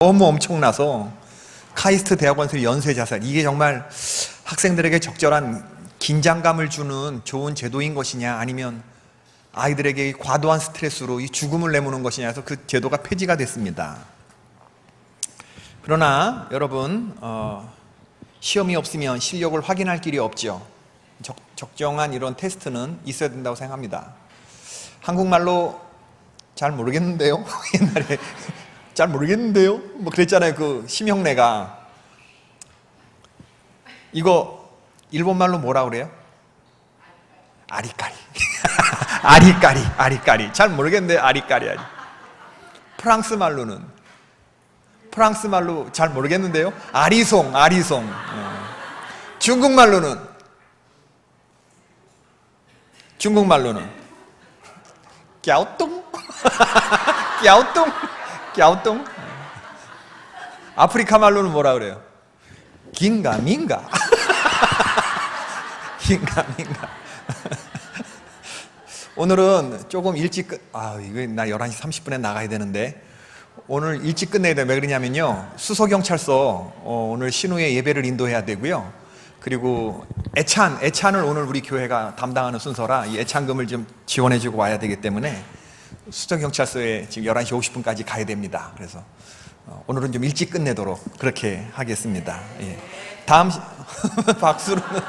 너무 엄청나서 카이스트 대학원생 연쇄 자살, 이게 정말 학생들에게 적절한 긴장감을 주는 좋은 제도인 것이냐, 아니면 아이들에게 과도한 스트레스로 이 죽음을 내모는 것이냐 해서 그 제도가 폐지가 됐습니다. 그러나 여러분, 시험이 없으면 실력을 확인할 길이 없죠. 적정한 이런 테스트는 있어야 된다고 생각합니다. 한국말로 잘 모르겠는데요? 옛날에 잘 모르겠는데요? 뭐 그랬잖아요. 그 심형래가. 이거 일본말로 뭐라 그래요? 아리까리. 아리까리. 잘 모르겠는데 아리까리. 프랑스 말로 잘 모르겠는데요? 아리송. 중국말로는 갸오똥. 아프리카 말로는 뭐라 그래요? 긴가민가. 오늘은 조금 일찍 이거 나 11시 30분에 나가야 되는데 오늘 일찍 끝내야 돼요. 왜 그러냐면요, 수서경찰서 오늘 신우의 예배를 인도해야 되고요, 그리고 애찬을 오늘 우리 교회가 담당하는 순서라 이 애찬금을 좀 지원해주고 와야 되기 때문에 수서경찰서에 지금 11시 50분까지 가야 됩니다. 그래서 오늘은 좀 일찍 끝내도록 그렇게 하겠습니다. 예. 박수로는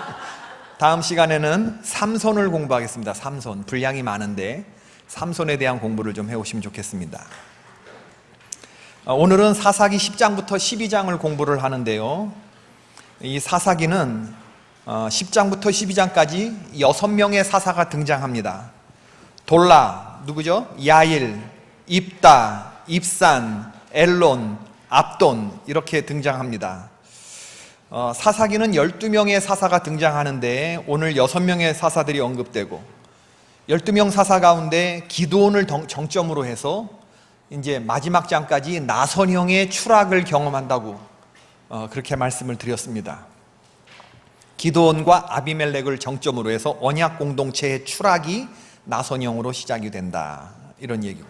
다음 시간에는 삼손을 공부하겠습니다. 삼손, 분량이 많은데 삼손에 대한 공부를 좀 해오시면 좋겠습니다. 오늘은 사사기 10장부터 12장을 공부를 하는데요, 이 사사기는 10장부터 12장까지 6명의 사사가 등장합니다. 돌라, 누구죠? 야일, 입다, 입산, 엘론, 압돈, 이렇게 등장합니다. 사사기는 12명의 사사가 등장하는데 오늘 6명의 사사들이 언급되고, 12명 사사 가운데 기드온을 정점으로 해서 이제 마지막 장까지 나선형의 추락을 경험한다고 그렇게 말씀을 드렸습니다. 기드온과 아비멜렉을 정점으로 해서 언약 공동체의 추락이 나선형으로 시작이 된다, 이런 얘기고,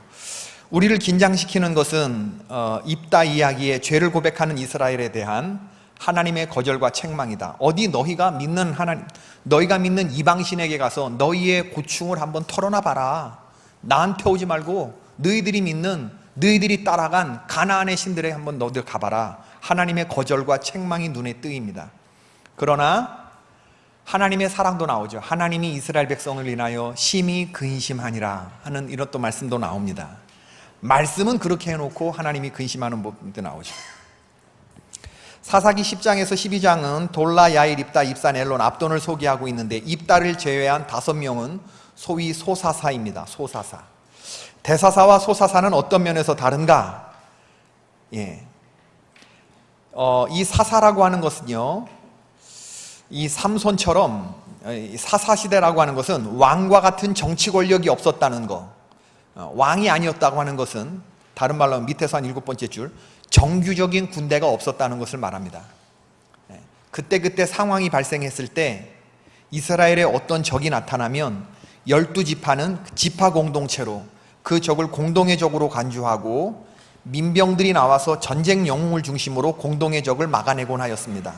우리를 긴장시키는 것은 입다 이야기에 죄를 고백하는 이스라엘에 대한 하나님의 거절과 책망이다. 어디 너희가 믿는 이방신에게 가서 너희의 고충을 한번 털어놔 봐라. 나한테 오지 말고 너희들이 따라간 가나안의 신들에게 한번 너희들 가봐라. 하나님의 거절과 책망이 눈에 띄입니다. 그러나 하나님의 사랑도 나오죠. 하나님이 이스라엘 백성을 인하여 심히 근심하니라 하는 이런 또 말씀도 나옵니다. 말씀은 그렇게 해놓고 하나님이 근심하는 부분도 나오죠. 사사기 10장에서 12장은 돌라, 야일, 입다, 입산, 엘론, 압돈을 소개하고 있는데 입다를 제외한 5명은 소위 소사사입니다. 소사사. 대사사와 소사사는 어떤 면에서 다른가? 이 사사라고 하는 것은요, 이 삼손처럼 사사시대라고 하는 것은 왕과 같은 정치 권력이 없었다는 거, 왕이 아니었다고 하는 것은 다른 말로 하면 밑에서 한 7번째 줄, 정규적인 군대가 없었다는 것을 말합니다. 그때 상황이 발생했을 때 이스라엘에 어떤 적이 나타나면 12지파는 지파 공동체로 그 적을 공동의 적으로 간주하고 민병들이 나와서 전쟁 영웅을 중심으로 공동의 적을 막아내곤 하였습니다.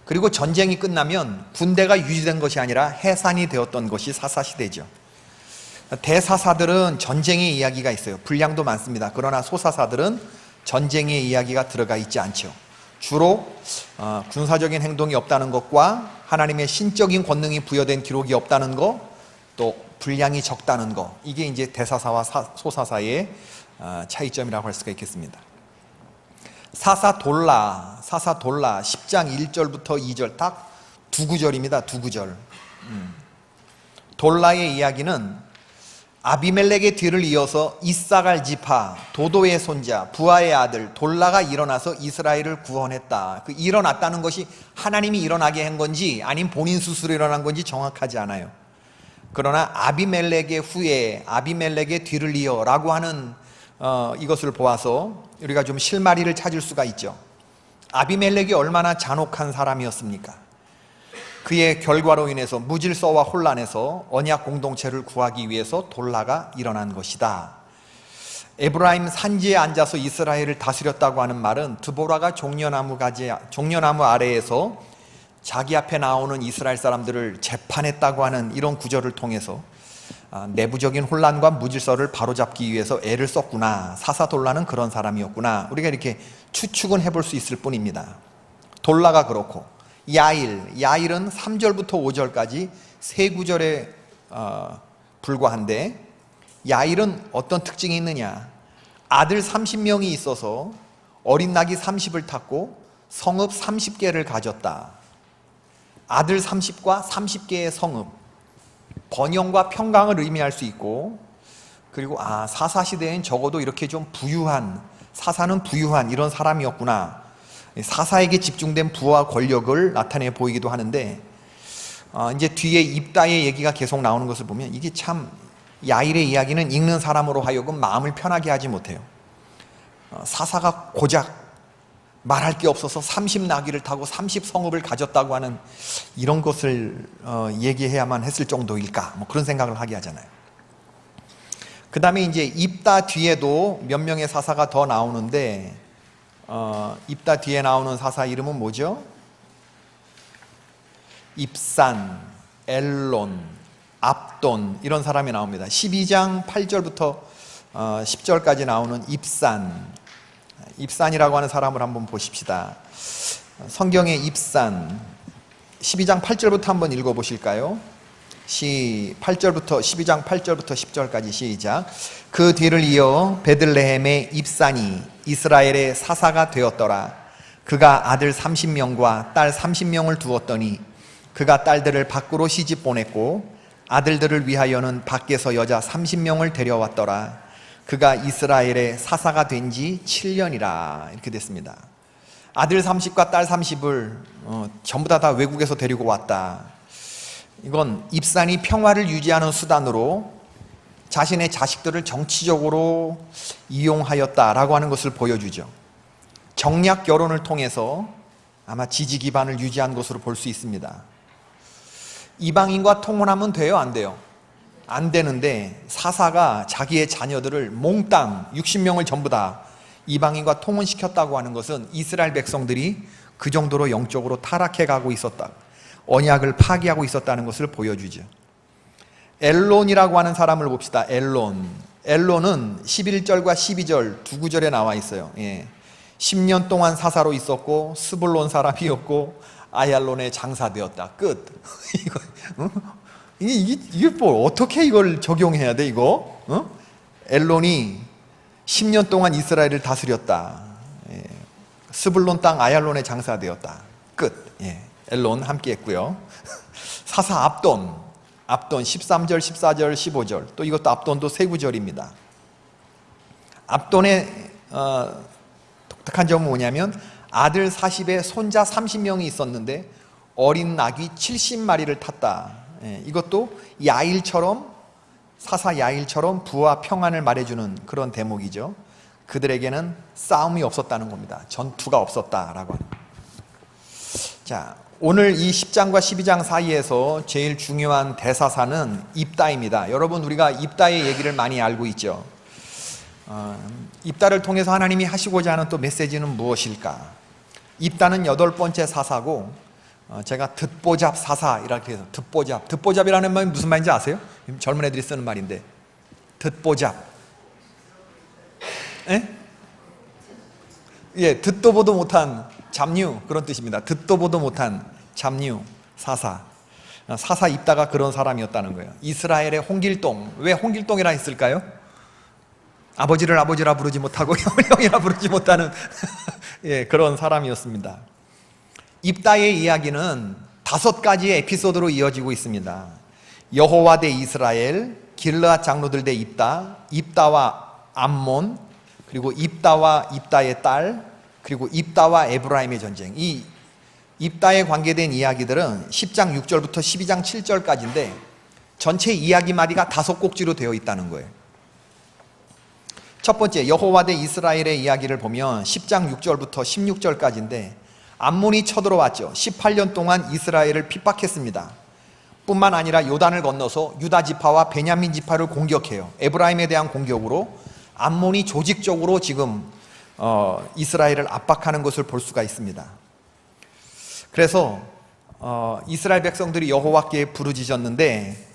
그리고 전쟁이 끝나면 군대가 유지된 것이 아니라 해산이 되었던 것이 사사시대죠. 대사사들은 전쟁의 이야기가 있어요. 분량도 많습니다. 그러나 소사사들은 전쟁의 이야기가 들어가 있지 않죠. 주로 군사적인 행동이 없다는 것과 하나님의 신적인 권능이 부여된 기록이 없다는 것, 또 분량이 적다는 것, 이게 이제 대사사와 소사사의 차이점이라고 할 수가 있겠습니다. 사사 돌라 10장 1절부터 2절 딱 2구절입니다. 2구절. 돌라의 이야기는 아비멜렉의 뒤를 이어서 이사갈 지파 도도의 손자 부하의 아들 돌라가 일어나서 이스라엘을 구원했다. 그 일어났다는 것이 하나님이 일어나게 한 건지 아니면 본인 스스로 일어난 건지 정확하지 않아요. 그러나 아비멜렉의 후에 아비멜렉의 뒤를 이어라고 하는 이것을 보아서 우리가 좀 실마리를 찾을 수가 있죠. 아비멜렉이 얼마나 잔혹한 사람이었습니까? 그의 결과로 인해서 무질서와 혼란에서 언약 공동체를 구하기 위해서 돌라가 일어난 것이다. 에브라임 산지에 앉아서 이스라엘을 다스렸다고 하는 말은 드보라가 종려나무 아래에서 자기 앞에 나오는 이스라엘 사람들을 재판했다고 하는 이런 구절을 통해서 내부적인 혼란과 무질서를 바로잡기 위해서 애를 썼구나, 사사돌라는 그런 사람이었구나, 우리가 이렇게 추측은 해볼 수 있을 뿐입니다. 돌라가 그렇고, 야일은 3절부터 5절까지 세 구절에 불과한데, 야일은 어떤 특징이 있느냐? 아들 30명이 있어서 어린 낙이 30을 탔고 성읍 30개를 가졌다. 아들 30과 30개의 성읍, 번영과 평강을 의미할 수 있고, 그리고 사사시대엔 적어도 이렇게 좀 부유한, 사사는 부유한 이런 사람이었구나, 사사에게 집중된 부와 권력을 나타내 보이기도 하는데, 이제 뒤에 입다의 얘기가 계속 나오는 것을 보면 이게 참, 야일의 이야기는 읽는 사람으로 하여금 마음을 편하게 하지 못해요. 사사가 고작 말할 게 없어서 30나귀를 타고 30성읍을 가졌다고 하는 이런 것을 얘기해야만 했을 정도일까, 뭐 그런 생각을 하게 하잖아요. 그 다음에 이제 입다 뒤에도 몇 명의 사사가 더 나오는데, 입다 뒤에 나오는 사사 이름은 뭐죠? 입산, 엘론, 압돈, 이런 사람이 나옵니다. 12장 8절부터 10절까지 나오는 입산이라고 하는 사람을 한번 보십시다. 성경의 입산 12장 8절부터 한번 읽어보실까요? 12장 8절부터 10절까지 시작. 그 뒤를 이어 베들레헴의 입산이 이스라엘의 사사가 되었더라. 그가 아들 30명과 딸 30명을 두었더니 그가 딸들을 밖으로 시집 보냈고 아들들을 위하여는 밖에서 여자 30명을 데려왔더라. 그가 이스라엘의 사사가 된 지 7년이라. 이렇게 됐습니다. 아들 30과 딸 30을 전부 다 외국에서 데리고 왔다. 이건 입산이 평화를 유지하는 수단으로 자신의 자식들을 정치적으로 이용하였다라고 하는 것을 보여주죠. 정략 결혼을 통해서 아마 지지 기반을 유지한 것으로 볼 수 있습니다. 이방인과 통혼하면 돼요, 안 돼요? 안 되는데 사사가 자기의 자녀들을 몽땅 60명을 전부 다 이방인과 통혼시켰다고 하는 것은 이스라엘 백성들이 그 정도로 영적으로 타락해 가고 있었다, 언약을 파기하고 있었다는 것을 보여주죠. 엘론이라고 하는 사람을 봅시다. 엘론은 11절과 12절 두 구절에 나와 있어요. 10년 동안 사사로 있었고 스불론 사람이었고 아얄론의 장사되었다. 끝. 이게 뭐 어떻게 이걸 적용해야 돼, 이거? 엘론이 10년 동안 이스라엘을 다스렸다. 스불론 땅 아얄론의 장사되었다. 끝. 엘론 함께 했고요. 사사 압돈 13절, 14절, 15절. 또 이것도 압돈도 세 구절입니다. 압돈의 독특한 점은 뭐냐면 아들 40에 손자 30명이 있었는데 어린 낙이 70마리를 탔다. 이것도 사사 야일처럼 부와 평안을 말해주는 그런 대목이죠. 그들에게는 싸움이 없었다는 겁니다. 전투가 없었다라고 합니다. 자, 오늘 이 10장과 12장 사이에서 제일 중요한 대사사는 입다입니다. 여러분, 우리가 입다의 얘기를 많이 알고 있죠. 입다를 통해서 하나님이 하시고자 하는 또 메시지는 무엇일까? 입다는 8번째 사사고, 제가 듣보잡 사사 이렇게 해서 듣보잡이라는 말이 무슨 말인지 아세요? 젊은 애들이 쓰는 말인데, 듣보잡. 듣도 보도 못한 잡류, 그런 뜻입니다. 듣도 보도 못한 잡류 사사 입다가 그런 사람이었다는 거예요. 이스라엘의 홍길동, 왜 홍길동이라 했을까요? 아버지를 아버지라 부르지 못하고 형이라 부르지 못하는 그런 사람이었습니다. 입다의 이야기는 5가지의 에피소드로 이어지고 있습니다. 여호와 대 이스라엘, 길르앗 장로들 대 입다와 암몬, 그리고 입다와 입다의 딸, 그리고 입다와 에브라임의 전쟁. 이 입다에 관계된 이야기들은 10장 6절부터 12장 7절까지인데 전체 이야기마리가 5꼭지로 되어 있다는 거예요. 첫 번째, 여호와 대 이스라엘의 이야기를 보면 10장 6절부터 16절까지인데 암몬이 쳐들어왔죠. 18년 동안 이스라엘을 핍박했습니다. 뿐만 아니라 요단을 건너서 유다 지파와 베냐민 지파를 공격해요. 에브라임에 대한 공격으로 암몬이 조직적으로 지금 이스라엘을 압박하는 것을 볼 수가 있습니다. 그래서 이스라엘 백성들이 여호와께 부르짖었는데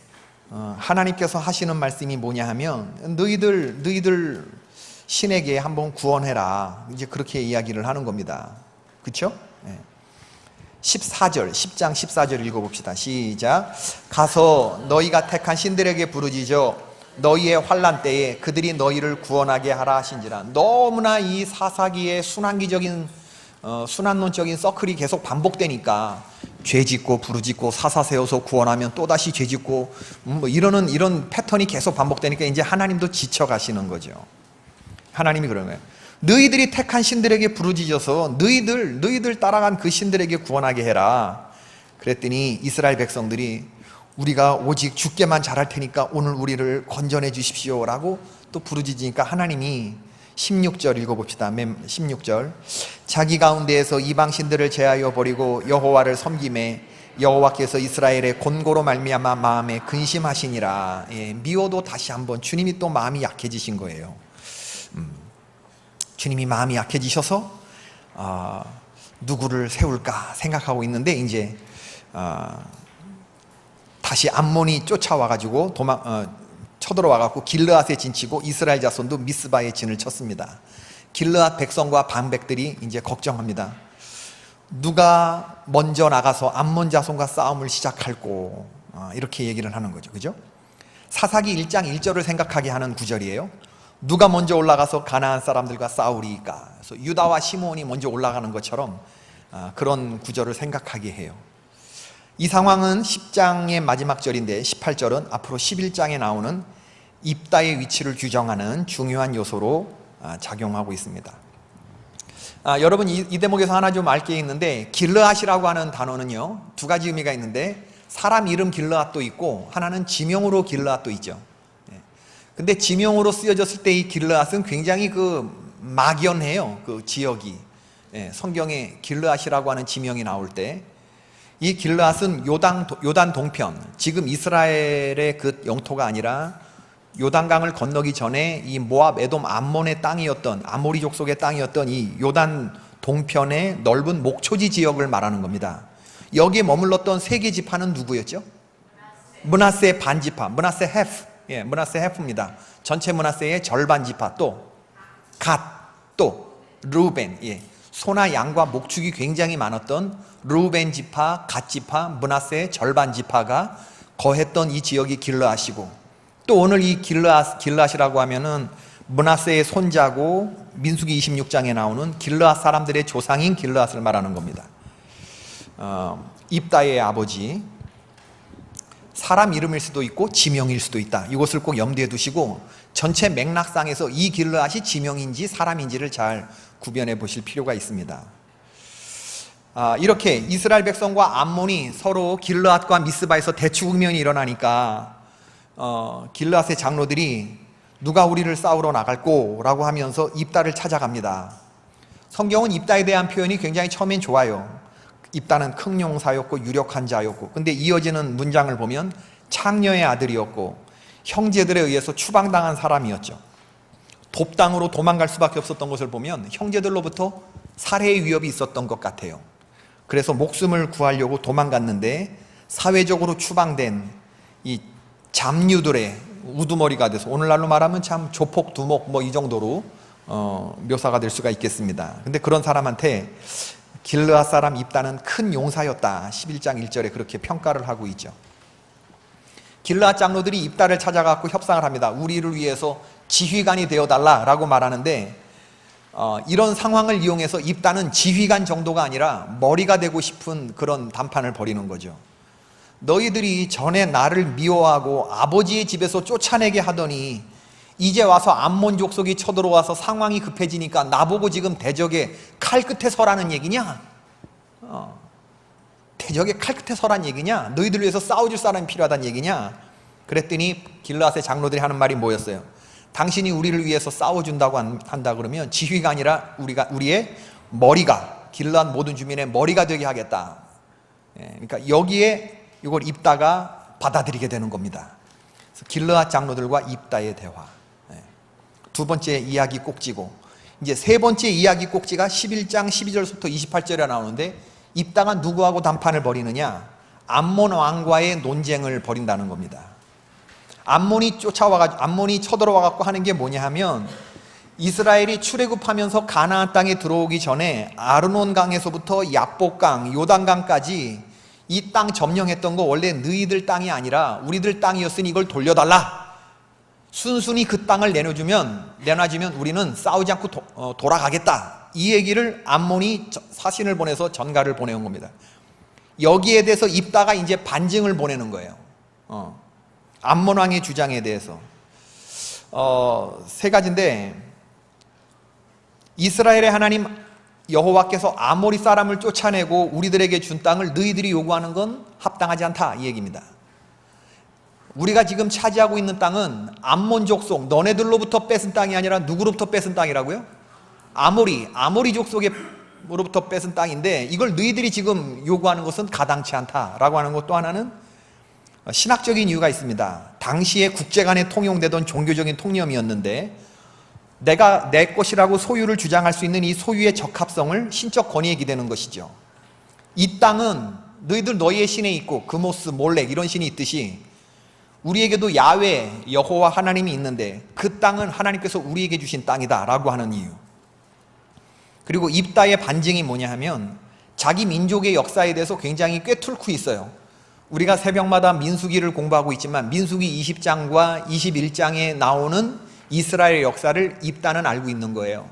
하나님께서 하시는 말씀이 뭐냐 하면 너희들 신에게 한번 구원해라. 이제 그렇게 이야기를 하는 겁니다. 그렇죠? 14절, 10장 14절 읽어봅시다. 시작. 가서 너희가 택한 신들에게 부르짖어 너희의 환난 때에 그들이 너희를 구원하게 하라 하신지라. 너무나 이 사사기의 순환론적인 서클이 계속 반복되니까 죄짓고 부르짖고 사사 세워서 구원하면 또다시 죄짓고 이런 패턴이 계속 반복되니까 이제 하나님도 지쳐가시는 거죠. 하나님이 그런 거예요. 너희들이 택한 신들에게 부르짖어서 너희들 따라간 그 신들에게 구원하게 해라. 그랬더니 이스라엘 백성들이 우리가 오직 주께만 잘할 테니까 오늘 우리를 건져내 주십시오 라고 또 부르짖으니까 하나님이 16절 읽어봅시다. 16절. 자기 가운데에서 이방 신들을 제하여 버리고 여호와를 섬김에 여호와께서 이스라엘의 곤고로 말미암아 마음에 근심하시니라. 미워도 다시 한번 주님이 또 마음이 약해지신 거예요. 주님이 마음이 약해지셔서 누구를 세울까 생각하고 있는데 이제 다시 암몬이 쫓아와가지고 쳐들어와갖고 길르앗에 진치고 이스라엘 자손도 미스바에 진을 쳤습니다. 길르앗 백성과 반백들이 이제 걱정합니다. 누가 먼저 나가서 암몬 자손과 싸움을 시작할꼬, 이렇게 얘기를 하는 거죠. 그죠? 사사기 1장 1절을 생각하게 하는 구절이에요. 누가 먼저 올라가서 가나안 사람들과 싸우리까. 그래서 유다와 시므온이 먼저 올라가는 것처럼 그런 구절을 생각하게 해요. 이 상황은 10장의 마지막 절인데 18절은 앞으로 11장에 나오는 입다의 위치를 규정하는 중요한 요소로 작용하고 있습니다. 여러분 이 대목에서 하나 좀 알 게 있는데 길르앗이라고 하는 단어는요 두 가지 의미가 있는데 사람 이름 길르앗도 있고 하나는 지명으로 길르앗도 있죠. 근데 지명으로 쓰여졌을 때 이 길르앗은 굉장히 막연해요. 그 지역이. 성경에 길르앗이라고 하는 지명이 나올 때 이 길르앗은 요단 동편, 지금 이스라엘의 그 영토가 아니라 요단강을 건너기 전에 이 모압, 에돔, 암몬의 땅이었던, 아모리 족속의 땅이었던 이 요단 동편의 넓은 목초지 지역을 말하는 겁니다. 여기에 머물렀던 세 개 지파는 누구였죠? 므낫세 반지파, 므낫세 헤프, 므낫세 헤프입니다. 전체 므낫세의 절반 지파, 또 갓, 또 르우벤, 소나 양과 목축이 굉장히 많았던 르우벤 지파, 갓 지파, 므낫세의 절반 지파가 거했던 이 지역이 길르앗이고, 또 오늘 이 길르앗이라고 하면은 므낫세의 손자고 민수기 26장에 나오는 길르앗 사람들의 조상인 길르앗을 말하는 겁니다. 입다의 아버지, 사람 이름일 수도 있고 지명일 수도 있다. 이것을 꼭 염두에 두시고 전체 맥락상에서 이 길르앗이 지명인지 사람인지를 잘 구별해 보실 필요가 있습니다. 이렇게 이스라엘 백성과 암몬이 서로 길르앗과 미스바에서 대치국면이 일어나니까 길르앗의 장로들이 누가 우리를 싸우러 나갈꼬? 라고 하면서 입다를 찾아갑니다. 성경은 입다에 대한 표현이 굉장히 처음엔 좋아요. 입다는 큰 용사였고 유력한 자였고, 근데 이어지는 문장을 보면 창녀의 아들이었고 형제들에 의해서 추방당한 사람이었죠. 돕당으로 도망갈 수밖에 없었던 것을 보면 형제들로부터 살해의 위협이 있었던 것 같아요. 그래서 목숨을 구하려고 도망갔는데 사회적으로 추방된 이 잡류들의 우두머리가 돼서 오늘날로 말하면 참 조폭 두목 이 정도로 묘사가 될 수가 있겠습니다. 근데 그런 사람한테 길르앗 사람 입다는 큰 용사였다. 11장 1절에 그렇게 평가를 하고 있죠. 길르앗 장로들이 입다를 찾아가고 협상을 합니다. 우리를 위해서 지휘관이 되어달라라고 말하는데 이런 상황을 이용해서 입다는 지휘관 정도가 아니라 머리가 되고 싶은 그런 담판을 벌이는 거죠. 너희들이 전에 나를 미워하고 아버지의 집에서 쫓아내게 하더니 이제 와서 암몬 족속이 쳐들어와서 상황이 급해지니까 나보고 지금 대적에 칼 끝에 서라는 얘기냐? 대적에 칼 끝에 서라는 얘기냐? 너희들 위해서 싸워줄 사람이 필요하다는 얘기냐? 그랬더니 길르앗의 장로들이 하는 말이 뭐였어요? 당신이 우리를 위해서 싸워준다고 한다 그러면 지휘가 아니라 우리의 머리가, 길르앗 모든 주민의 머리가 되게 하겠다. 그러니까 여기에 이걸 입다가 받아들이게 되는 겁니다. 그래서 길르앗 장로들과 입다의 대화. 두 번째 이야기 꼭지고, 이제 세 번째 이야기 꼭지가 11장 12절부터 28절에 나오는데, 입다가 누구하고 담판을 벌이느냐? 암몬 왕과의 논쟁을 벌인다는 겁니다. 암몬이 쳐들어와 갖고 하는 게 뭐냐 하면, 이스라엘이 출애굽하면서 가나안 땅에 들어오기 전에 아르논 강에서부터 야복강, 요단강까지 이 땅 점령했던 거 원래 너희들 땅이 아니라 우리들 땅이었으니 이걸 돌려달라. 순순히 그 땅을 내놔주면 우리는 싸우지 않고 돌아가겠다. 이 얘기를 암몬이 사신을 보내서 전가를 보내온 겁니다. 여기에 대해서 입다가 이제 반증을 보내는 거예요. 암몬 왕의 주장에 대해서 세 가지인데, 이스라엘의 하나님 여호와께서 아모리 사람을 쫓아내고 우리들에게 준 땅을 너희들이 요구하는 건 합당하지 않다, 이 얘기입니다. 우리가 지금 차지하고 있는 땅은 암몬 족속, 너네들로부터 뺏은 땅이 아니라 누구로부터 뺏은 땅이라고요? 아모리 족속으로부터 뺏은 땅인데, 이걸 너희들이 지금 요구하는 것은 가당치 않다라고 하는 것. 또 하나는 신학적인 이유가 있습니다. 당시에 국제 간에 통용되던 종교적인 통념이었는데, 내가 내 것이라고 소유를 주장할 수 있는 이 소유의 적합성을 신적 권위에 기대는 것이죠. 이 땅은 너희의 신에 있고, 그모스, 몰렉 이런 신이 있듯이 우리에게도 야훼, 여호와 하나님이 있는데, 그 땅은 하나님께서 우리에게 주신 땅이다 라고 하는 이유. 그리고 입다의 반증이 뭐냐 하면, 자기 민족의 역사에 대해서 굉장히 꿰뚫고 있어요. 우리가 새벽마다 민수기를 공부하고 있지만, 민수기 20장과 21장에 나오는 이스라엘의 역사를 입다는 알고 있는 거예요.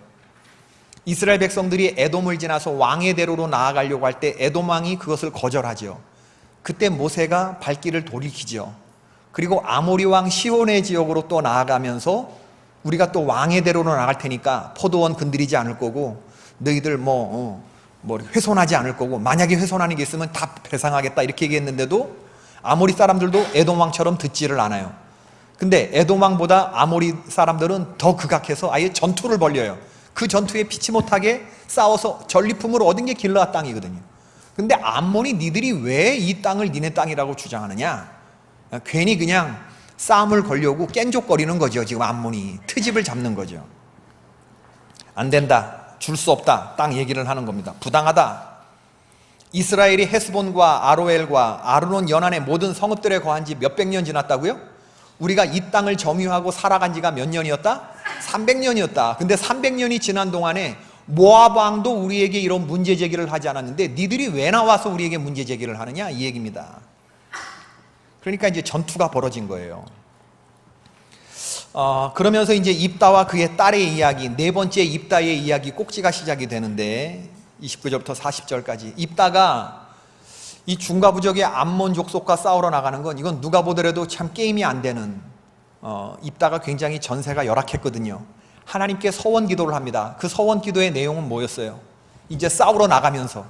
이스라엘 백성들이 에돔을 지나서 왕의 대로로 나아가려고 할 때 에돔 왕이 그것을 거절하죠. 그때 모세가 발길을 돌이키죠. 그리고 아모리 왕 시온의 지역으로 또 나아가면서, 우리가 또 왕의 대로로 나갈 테니까 포도원 건드리지 않을 거고, 너희들 훼손하지 않을 거고, 만약에 훼손하는 게 있으면 다 배상하겠다, 이렇게 얘기했는데도 아모리 사람들도 에돔 왕처럼 듣지를 않아요. 근데 에돔 왕보다 아모리 사람들은 더 극악해서 아예 전투를 벌여요. 그 전투에 피치 못하게 싸워서 전리품으로 얻은 게 길르앗 땅이거든요. 근데 암몬이 니들이 왜 이 땅을 니네 땅이라고 주장하느냐? 괜히 그냥 싸움을 걸려고 깬족거리는 거죠. 지금 암몬이 트집을 잡는 거죠. 안 된다, 줄 수 없다, 땅 얘기를 하는 겁니다. 부당하다. 이스라엘이 헤스본과 아로엘과 아르논 연안의 모든 성읍들에 거한 지 몇백 년 지났다고요? 우리가 이 땅을 점유하고 살아간 지가 몇 년이었다? 300년이었다. 근데 300년이 지난 동안에 모압 왕도 우리에게 이런 문제 제기를 하지 않았는데, 니들이 왜 나와서 우리에게 문제 제기를 하느냐, 이 얘기입니다. 그러니까 이제 전투가 벌어진 거예요. 그러면서 이제 입다와 그의 딸의 이야기, 네 번째 입다의 이야기 꼭지가 시작이 되는데, 29절부터 40절까지 입다가 이 중과부족의 암몬 족속과 싸우러 나가는 건, 이건 누가 보더라도 참 게임이 안 되는, 입다가 굉장히 전세가 열악했거든요. 하나님께 서원 기도를 합니다. 그 서원 기도의 내용은 뭐였어요? 이제 싸우러 나가면서,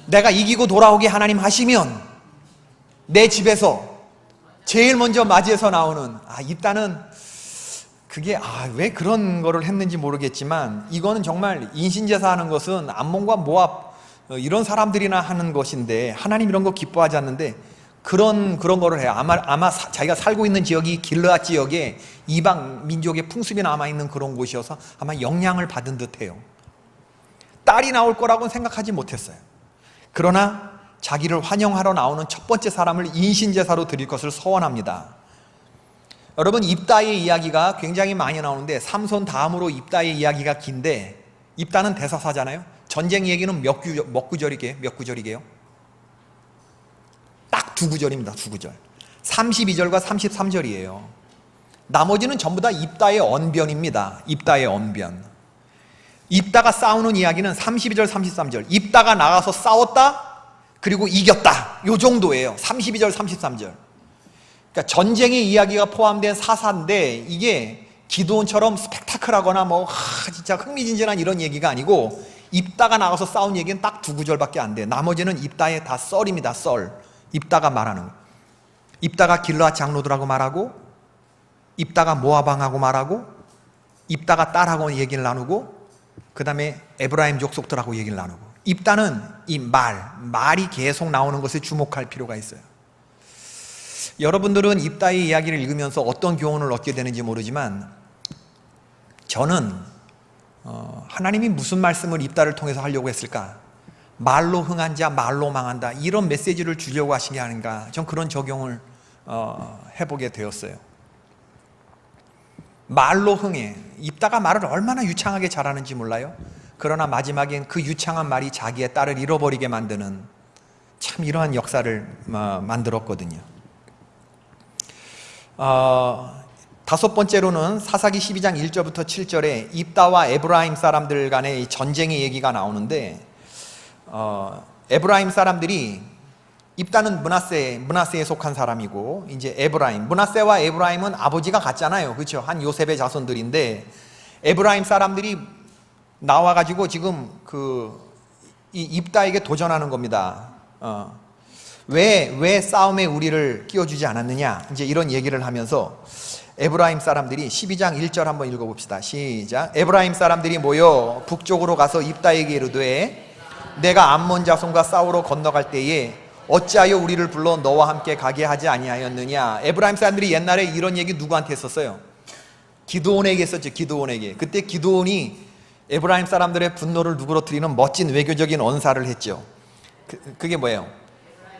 내가 이기고 돌아오게 하나님 하시면 내 집에서 제일 먼저 맞이해서 나오는, 입다는 그게 왜 그런 거를 했는지 모르겠지만, 이거는 정말 인신제사 하는 것은 암몬과 모압 이런 사람들이나 하는 것인데, 하나님 이런 거 기뻐하지 않는데 그런 거를 해요. 아마 자기가 살고 있는 지역이 길르앗 지역에 이방 민족의 풍습이 남아있는 그런 곳이어서 아마 영향을 받은 듯해요. 딸이 나올 거라고는 생각하지 못했어요. 그러나 자기를 환영하러 나오는 첫 번째 사람을 인신제사로 드릴 것을 서원합니다. 여러분, 입다의 이야기가 굉장히 많이 나오는데, 삼손 다음으로 입다의 이야기가 긴데, 입다는 대사사잖아요. 전쟁 얘기는 몇 구절이게요? 딱 두 구절입니다. 두 구절. 32절과 33절이에요. 나머지는 전부 다 입다의 언변입니다. 입다의 언변. 입다가 싸우는 이야기는 32절, 33절. 입다가 나가서 싸웠다, 그리고 이겼다, 요 정도예요. 32절, 33절. 그러니까 전쟁의 이야기가 포함된 사사인데, 이게 기드온처럼 스펙타클하거나 진짜 흥미진진한 이런 얘기가 아니고, 입다가 나가서 싸운 얘기는 딱 두 구절밖에 안 돼. 나머지는 입다의 다 썰입니다. 썰. 입다가 말하는 거. 입다가 길르앗 장로들하고 말하고, 입다가 모압 왕하고 말하고, 입다가 딸하고 얘기를 나누고, 그 다음에 에브라임 족속들하고 얘기를 나누고. 입다는 이 말이 계속 나오는 것에 주목할 필요가 있어요. 여러분들은 입다의 이야기를 읽으면서 어떤 교훈을 얻게 되는지 모르지만 저는 하나님이 무슨 말씀을 입다를 통해서 하려고 했을까? 말로 흥한 자 말로 망한다, 이런 메시지를 주려고 하신 게 아닌가, 전 그런 적용을 해보게 되었어요. 말로 흥해. 입다가 말을 얼마나 유창하게 잘하는지 몰라요? 그러나 마지막엔 그 유창한 말이 자기의 딸을 잃어버리게 만드는, 참 이러한 역사를 만들었거든요. 다섯 번째로는 사사기 12장 1절부터 7절에 입다와 에브라임 사람들 간의 전쟁의 얘기가 나오는데, 에브라임 사람들이, 입다는 므낫세에 속한 사람이고, 이제 에브라임, 므낫세와 에브라임은 아버지가 같잖아요, 그렇죠? 한 요셉의 자손들인데, 에브라임 사람들이 나와가지고 지금 이 입다에게 도전하는 겁니다. 왜 싸움에 우리를 끼워주지 않았느냐, 이제 이런 얘기를 하면서 에브라임 사람들이 12장 1절 한번 읽어봅시다. 시작. 에브라임 사람들이 모여 북쪽으로 가서 입다에게 이르되, 내가 암몬 자손과 싸우러 건너갈 때에 어찌하여 우리를 불러 너와 함께 가게 하지 아니하였느냐. 에브라임 사람들이 옛날에 이런 얘기 누구한테 했었어요? 기드온에게 했었죠. 기드온에게. 그때 기드온이 에브라임 사람들의 분노를 누그러뜨리는 멋진 외교적인 언사를 했죠. 그게 뭐예요?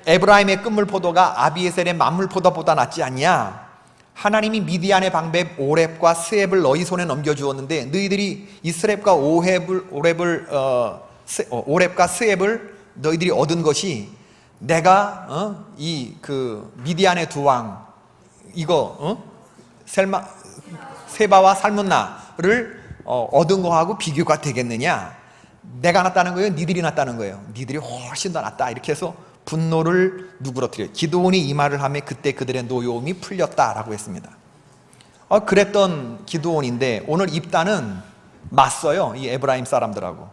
에브라임의 끝물포도가 아비에셀의 만물포도보다 낫지 않냐? 하나님이 미디안의 방백 오렙과 스앱을 너희 손에 넘겨주었는데 너희들이 이 오렙과 스앱을 너희들이 얻은 것이 내가 미디안의 두 왕 세바와 살문나를 얻은 거하고 비교가 되겠느냐? 내가 낫다는 거예요? 니들이 낫다는 거예요? 니들이 훨씬 더 낫다. 이렇게 해서 분노를 누그러뜨려요. 기드온이 이 말을 하며 그때 그들의 노여움이 풀렸다라고 했습니다. 그랬던 기드온인데 오늘 입다는 맞서요, 이 에브라임 사람들하고.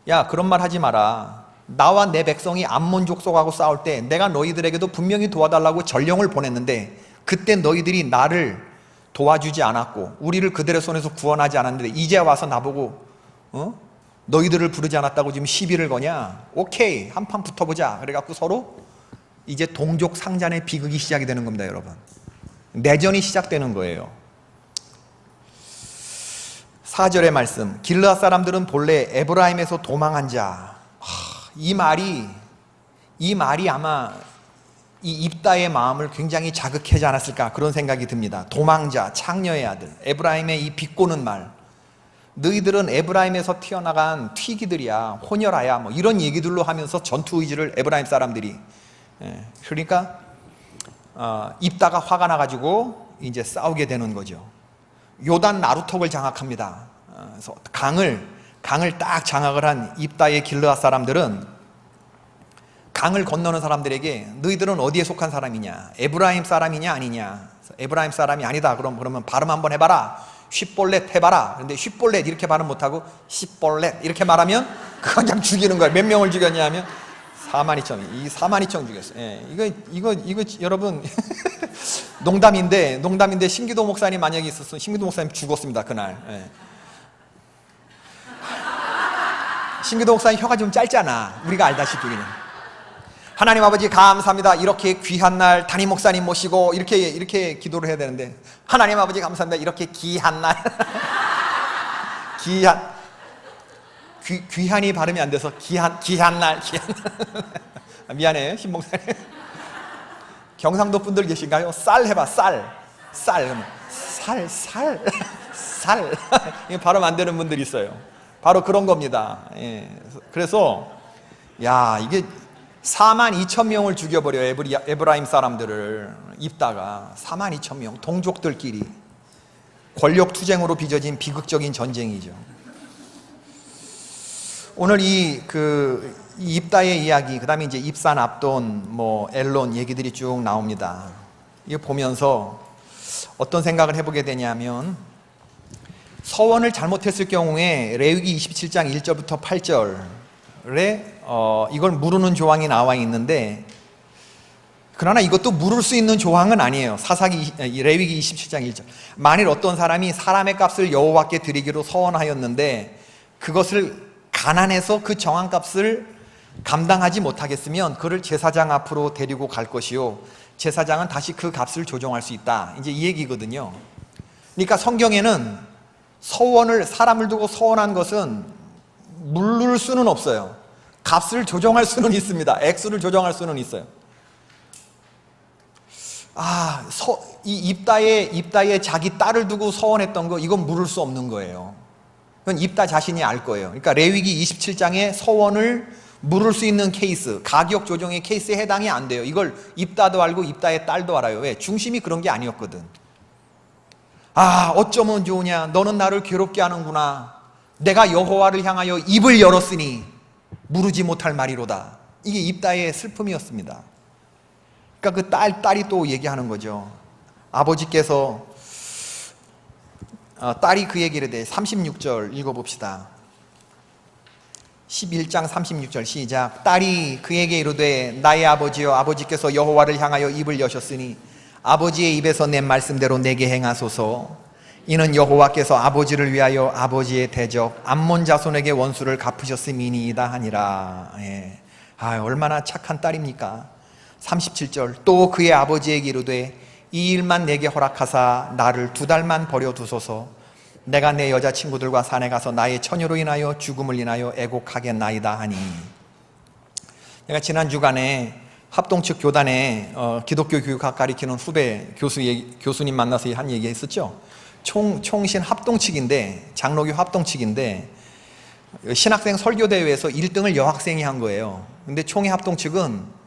야, 그런 말 하지 마라. 나와 내 백성이 암몬 족속하고 싸울 때 내가 너희들에게도 분명히 도와달라고 전령을 보냈는데 그때 너희들이 나를 도와주지 않았고 우리를 그들의 손에서 구원하지 않았는데 이제 와서 나보고 너희들을 부르지 않았다고 지금 시비를 거냐? 오케이, 한판 붙어보자. 그래갖고 서로 이제 동족 상잔의 비극이 시작이 되는 겁니다, 여러분. 내전이 시작되는 거예요. 4절의 말씀, 길르앗 사람들은 본래 에브라임에서 도망한 자. 이 말이 아마 이 입다의 마음을 굉장히 자극하지 않았을까, 그런 생각이 듭니다. 도망자, 창녀의 아들, 에브라임의 이 비꼬는 말. 너희들은 에브라임에서 튀어나간 튀기들이야, 혼혈아야, 뭐 이런 얘기들로 하면서 전투 의지를 에브라임 사람들이, 그러니까 입다가 화가 나가지고 이제 싸우게 되는 거죠. 요단 나루턱을 장악합니다. 그래서 강을 딱 장악을 한 입다의 길르앗 사람들은 강을 건너는 사람들에게 너희들은 어디에 속한 사람이냐? 에브라임 사람이냐 아니냐? 에브라임 사람이 아니다. 그러면 발음 한번 해봐라. 쉿볼렛 해봐라. 그런데 쉿볼렛 이렇게 발음 못하고 쉿볼렛 이렇게 말하면 그건 그냥 죽이는 거야. 몇 명을 죽였냐 하면 42,000 죽였어. 이거 여러분 농담인데 신기도 목사님 만약에 있었으면 신기도 목사님 죽었습니다, 그날. 신기도 목사님 혀가 좀 짧잖아, 우리가 알다시피. 그냥 하나님 아버지 감사합니다, 이렇게 귀한 날 담임 목사님 모시고 이렇게 기도를 해야 되는데, 하나님 아버지 감사합니다, 이렇게 귀한 날 귀한이 발음이 안 돼서 귀한 날 미안해 신 목사님. 경상도 분들 계신가요? 쌀 해봐. 쌀 이게 발음 안 되는 분들이 있어요. 바로 그런 겁니다. 그래서 이게 42,000명을 죽여버려. 에브라임 사람들을 입다가 42,000명, 동족들끼리 권력 투쟁으로 빚어진 비극적인 전쟁이죠. 오늘 이 입다의 이야기, 그 다음에 이제 입산, 압돈, 엘론 얘기들이 쭉 나옵니다. 이거 보면서 어떤 생각을 해보게 되냐면, 서원을 잘못했을 경우에 레위기 27장 1절부터 8절에 이걸 무르는 조항이 나와 있는데, 그러나 이것도 물을 수 있는 조항은 아니에요. 레위기 27장 1절. 만일 어떤 사람이 사람의 값을 여호와께 드리기로 서원하였는데 그것을 가난해서 그 정한 값을 감당하지 못하겠으면 그를 제사장 앞으로 데리고 갈 것이요, 제사장은 다시 그 값을 조정할 수 있다. 이제 이 얘기거든요. 그러니까 성경에는 서원을, 사람을 두고 서원한 것은 물을 수는 없어요. 값을 조정할 수는 있습니다. 액수를 조정할 수는 있어요. 이 입다에 자기 딸을 두고 서원했던 거, 이건 물을 수 없는 거예요. 그건 입다 자신이 알 거예요. 그러니까 레위기 27장에 서원을 물을 수 있는 케이스, 가격 조정의 케이스에 해당이 안 돼요. 이걸 입다도 알고 입다의 딸도 알아요. 왜? 중심이 그런 게 아니었거든. 어쩌면 좋으냐, 너는 나를 괴롭게 하는구나, 내가 여호와를 향하여 입을 열었으니 무르지 못할 말이로다. 이게 입다의 슬픔이었습니다. 그러니까 그 딸이 또 얘기하는 거죠. 아버지께서, 딸이 그 얘기를 해. 36절 읽어봅시다. 11장 36절 시작. 딸이 그에게 이르되 나의 아버지여, 아버지께서 여호와를 향하여 입을 여셨으니 아버지의 입에서 낸 말씀대로 내게 행하소서. 이는 여호와께서 아버지를 위하여 아버지의 대적 암몬 자손에게 원수를 갚으셨음이니이다 하니라. 얼마나 착한 딸입니까? 37절 또 그의 아버지에게 이르되 이 일만 내게 허락하사 나를 2달만 버려두소서. 내가 내 여자친구들과 산에 가서 나의 처녀로 인하여 죽음을 인하여 애곡하겠나이다 하니. 제가 지난 주간에 합동측 교단에 기독교 교육학 가르치는 후배 교수님 만나서 한 얘기 했었죠. 총신 합동측인데, 장로교 합동측인데 신학생 설교대회에서 1등을 여학생이 한 거예요. 근데 총회 합동측은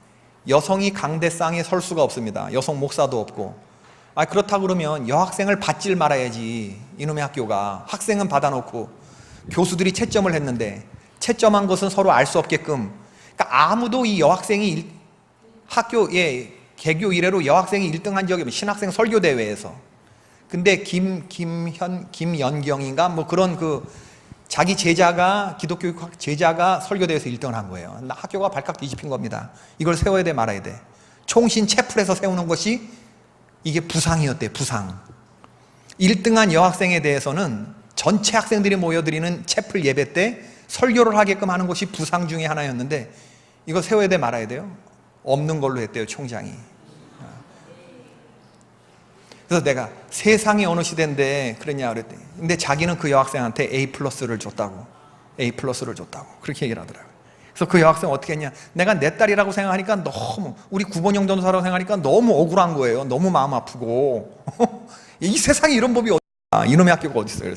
여성이 강대상에 설 수가 없습니다. 여성 목사도 없고. 그렇다 그러면 여학생을 받질 말아야지. 이놈의 학교가 학생은 받아놓고 교수들이 채점을 했는데 채점한 것은 서로 알 수 없게끔, 그러니까 아무도 이 여학생이 학교에 개교 이래로 여학생이 1등한 적이 없어요. 신학생 설교대회에서. 근데 김연경인가 뭐 그런 자기 제자가, 기독교 제자가 설교대회에서 1등을 한 거예요. 학교가 발칵 뒤집힌 겁니다. 이걸 세워야 돼 말아야 돼. 총신 채플에서 세우는 것이 이게 부상이었대. 부상. 1등한 여학생에 대해서는 전체 학생들이 모여드리는 채플 예배 때 설교를 하게끔 하는 것이 부상 중에 하나였는데 이거 세워야 돼 말아야 돼요? 없는 걸로 했대요, 총장이. 그래서 내가 세상이 어느 시대인데 그랬냐 그랬더니, 근데 자기는 그 여학생한테 A+를 줬다고. A+를 줬다고 그렇게 얘기를 하더라고요. 그래서 그 여학생 어떻게 했냐, 내가 내 딸이라고 생각하니까 너무, 우리 구본영 전도사라고 생각하니까 너무 억울한 거예요. 너무 마음 아프고 이 세상에 이런 법이 어디야, 이놈의 학교가 어디 있어요.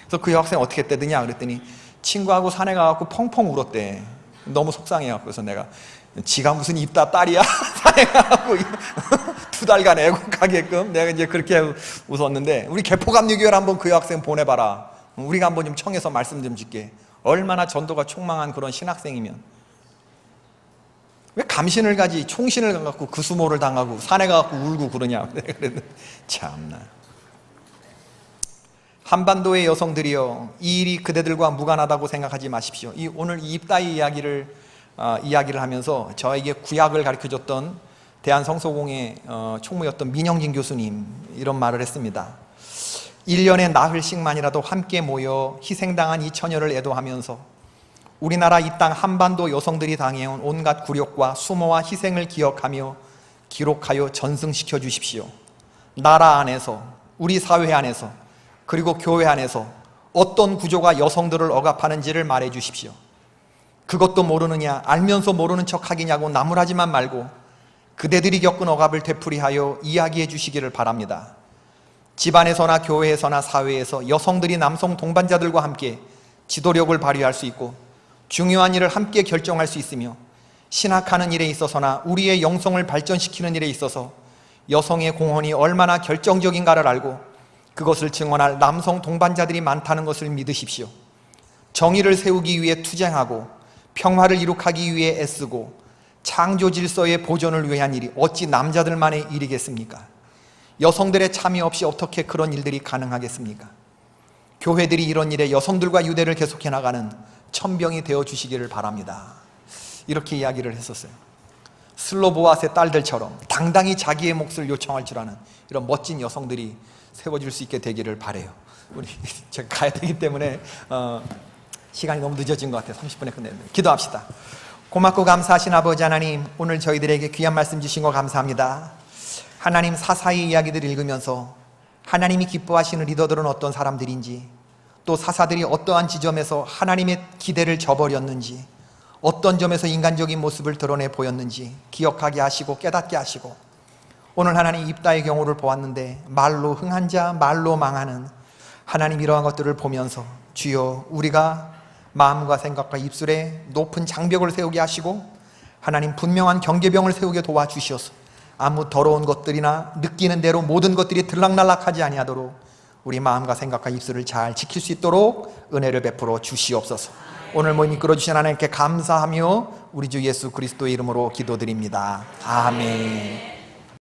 그래서 그 여학생 어떻게 했대더냐 그랬더니 친구하고 산에 가갖고 펑펑 울었대. 너무 속상해갖고. 그래서 내가 지가 무슨 입다 딸이야 산에 가갖고 2달간 애국하게끔, 내가 이제 그렇게 웃었는데, 우리 개포감리교회를 한번 그 여학생 보내봐라. 우리가 한번 좀 청해서 말씀 좀 짓게. 얼마나 전도가 촉망한 그런 신학생이면. 왜 감신을 가지 총신을 갖고 그 수모를 당하고 산에 가갖고 울고 그러냐. 그랬는데 참나. 한반도의 여성들이여, 이 일이 그대들과 무관하다고 생각하지 마십시오. 오늘 이 입다의 이야기를 하면서 저에게 구약을 가르쳐줬던 대한성서공회 총무였던 민영진 교수님 이런 말을 했습니다. 1년에 나흘씩만이라도 함께 모여 희생당한 이 처녀를 애도하면서 우리나라 이 땅 한반도 여성들이 당해온 온갖 굴욕과 수모와 희생을 기억하며 기록하여 전승시켜 주십시오. 나라 안에서, 우리 사회 안에서, 그리고 교회 안에서 어떤 구조가 여성들을 억압하는지를 말해 주십시오. 그것도 모르느냐, 알면서 모르는 척하기냐고 나무라지만 말고 그대들이 겪은 억압을 되풀이하여 이야기해 주시기를 바랍니다. 집안에서나 교회에서나 사회에서 여성들이 남성 동반자들과 함께 지도력을 발휘할 수 있고 중요한 일을 함께 결정할 수 있으며 신학하는 일에 있어서나 우리의 영성을 발전시키는 일에 있어서 여성의 공헌이 얼마나 결정적인가를 알고 그것을 증언할 남성 동반자들이 많다는 것을 믿으십시오. 정의를 세우기 위해 투쟁하고 평화를 이룩하기 위해 애쓰고 창조 질서의 보존을 위한 일이 어찌 남자들만의 일이겠습니까? 여성들의 참여 없이 어떻게 그런 일들이 가능하겠습니까? 교회들이 이런 일에 여성들과 유대를 계속해 나가는 천병이 되어 주시기를 바랍니다. 이렇게 이야기를 했었어요. 슬로보아스의 딸들처럼 당당히 자기의 몫을 요청할 줄 아는 이런 멋진 여성들이 세워질 수 있게 되기를 바라요. 우리 제가 가야 되기 때문에 시간이 너무 늦어진 것 같아요. 30분에 끝냈는데 기도합시다. 고맙고 감사하신 아버지 하나님, 오늘 저희들에게 귀한 말씀 주신 거 감사합니다. 하나님 사사의 이야기들을 읽으면서 하나님이 기뻐하시는 리더들은 어떤 사람들인지, 또 사사들이 어떠한 지점에서 하나님의 기대를 저버렸는지, 어떤 점에서 인간적인 모습을 드러내 보였는지 기억하게 하시고 깨닫게 하시고, 오늘 하나님 입다의 경우를 보았는데 말로 흥한 자, 말로 망하는, 하나님 이러한 것들을 보면서 주여 우리가 마음과 생각과 입술에 높은 장벽을 세우게 하시고 하나님 분명한 경계병을 세우게 도와주시어서 아무 더러운 것들이나 느끼는 대로 모든 것들이 들락날락하지 아니하도록 우리 마음과 생각과 입술을 잘 지킬 수 있도록 은혜를 베풀어 주시옵소서. 오늘 모임 이끌어 주신 하나님께 감사하며 우리 주 예수 그리스도의 이름으로 기도드립니다. 아멘.